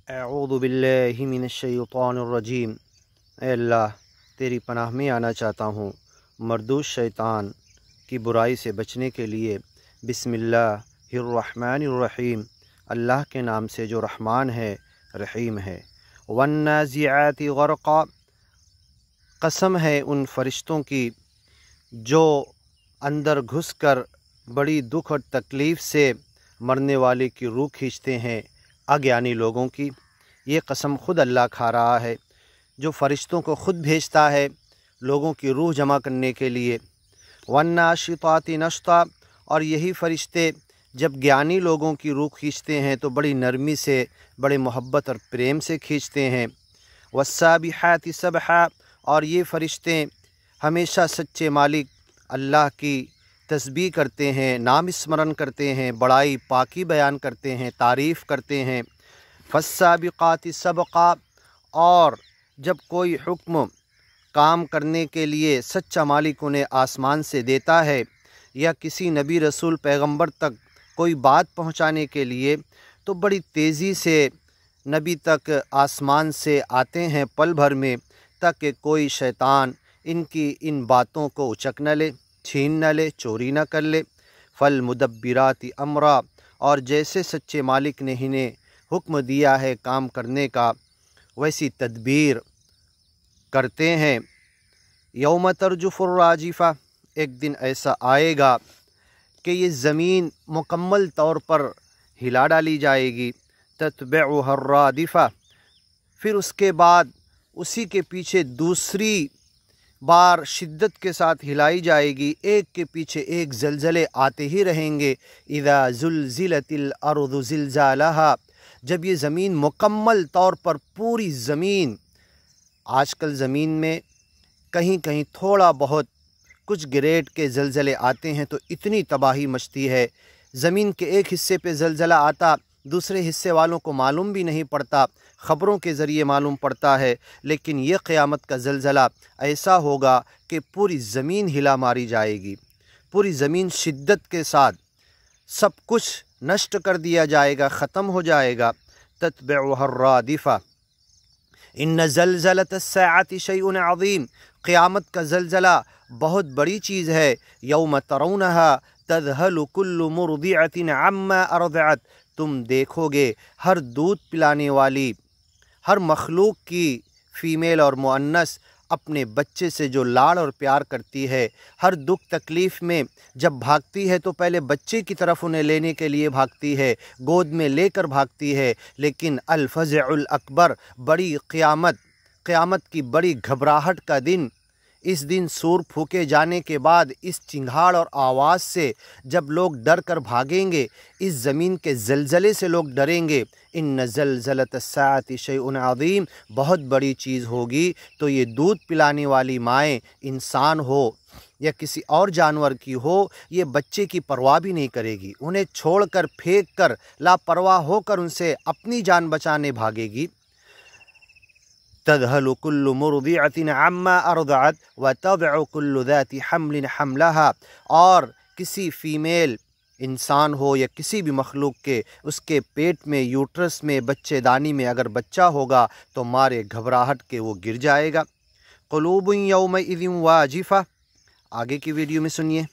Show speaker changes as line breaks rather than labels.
अऊज़ु बिल्लाहि मिनश्शैतानिर्रजीम। ऐ अल्लाह, तेरी पनाह में आना चाहता हूँ मरदूद शैतान की बुराई से बचने के लिए। बिस्मिल्लाहिर्रहमानिर्रहीम, अल्लाह के नाम से जो रहमान है रहीम है। वन्नाज़िआति ग़रक़ा, कसम है उन फरिश्तों की जो अंदर घुसकर बड़ी दुख और तकलीफ़ से मरने वाले की रूह खींचते हैं, अज्ञानी लोगों की। ये कसम ख़ुद अल्लाह खा रहा है, जो फ़रिश्तों को ख़ुद भेजता है लोगों की रूह जमा करने के लिए। वन्नाशिताति नश्ता, और यही फ़रिश्ते जब ज्ञानी लोगों की रूह खींचते हैं तो बड़ी नरमी से, बड़े मोहब्बत और प्रेम से खींचते हैं। वस्साबिहाति सबहा, और ये फ़रिश्ते हमेशा सच्चे मालिक अल्लाह की तस्बीह करते हैं, नाम स्मरण करते हैं, बड़ाई पाकी बयान करते हैं, तारीफ़ करते हैं। फस्साबिक़ाति सबक़ा, और जब कोई हुक्म काम करने के लिए सच्चा मालिक उन्हें आसमान से देता है या किसी नबी रसूल पैगंबर तक कोई बात पहुंचाने के लिए, तो बड़ी तेज़ी से नबी तक आसमान से आते हैं पल भर में, ताकि कोई शैतान इनकी इन बातों को उचक न ले, छीन न ले, चोरी न कर ले। फल मुदब्बिराति अमरा, और जैसे सच्चे मालिक ने इन्हें हुक्म दिया है काम करने का, वैसी तदबीर करते हैं। यौम तरजुफुर राजिफा, एक दिन ऐसा आएगा कि ये ज़मीन मुकम्मल तौर पर हिला डाली जाएगी। तत्बउहा रादिफा, फिर उसके बाद उसी के पीछे दूसरी बार शिद्दत के साथ हिलाई जाएगी। एक के पीछे एक ज़लज़ले आते ही रहेंगे। इज़ा ज़ुलज़िलतिल अर्ज़ु ज़िलज़ालहा, जब ये ज़मीन मुकम्मल तौर पर पूरी ज़मीन, आजकल ज़मीन में कहीं कहीं थोड़ा बहुत कुछ ग्रेड के ज़लज़ले आते हैं तो इतनी तबाही मचती है। ज़मीन के एक हिस्से पे ज़लज़ला आता, दूसरे हिस्से वालों को मालूम भी नहीं पड़ता, ख़बरों के ज़रिए मालूम पड़ता है। लेकिन ये क़यामत का ज़लज़ला ऐसा होगा कि पूरी ज़मीन हिला मारी जाएगी, पूरी ज़मीन शिद्दत के साथ सब कुछ नष्ट कर दिया जाएगा, ख़त्म हो जाएगा। तत्बउहा रादिफा, इन्न ज़लज़लतस्साअति शैउन अज़ीम, क़यामत का ज़लज़ला बहुत बड़ी चीज़ है। यौम तरौनहा तज़हलु कुल्लु मुर्दिअतिन अम्मा अर्दअत, तुम देखोगे हर दूध पिलाने वाली हर मखलूक की, फ़ीमेल और मुअन्नस, अपने बच्चे से जो लाड़ और प्यार करती है, हर दुख तकलीफ़ में जब भागती है तो पहले बच्चे की तरफ उन्हें लेने के लिए भागती है, गोद में लेकर भागती है। लेकिन अल फ़ज़उल अकबर, बड़ी क़यामत की बड़ी घबराहट का दिन, इस दिन सूर फूके जाने के बाद इस चिंगाड़ और आवाज़ से जब लोग डर कर भागेंगे, इस ज़मीन के ज़लज़ले से लोग डरेंगे। इन्न ज़लज़लतस्साअति शैउन अज़ीम, बहुत बड़ी चीज़ होगी। तो ये दूध पिलाने वाली माएँ, इंसान हो या किसी और जानवर की हो, ये बच्चे की परवाह भी नहीं करेगी, उन्हें छोड़कर फेंक कर लापरवाह होकर उनसे अपनी जान बचाने भागेगी। तज़हलु कुल्लु मुर्दिअतिन अम्मा अर्दअत व तज़अ कुल्लु ज़ाति हम्लिन हम्लहा, और किसी फ़ीमेल इंसान हो या किसी भी मखलूक के, उसके पेट में, यूट्रस में, बच्चेदानी में अगर बच्चा होगा तो मारे घबराहट के वो गिर जाएगा। क़ुलूबुन यौमइज़िन वाजिफ़ा, आगे की वीडियो में सुनिए।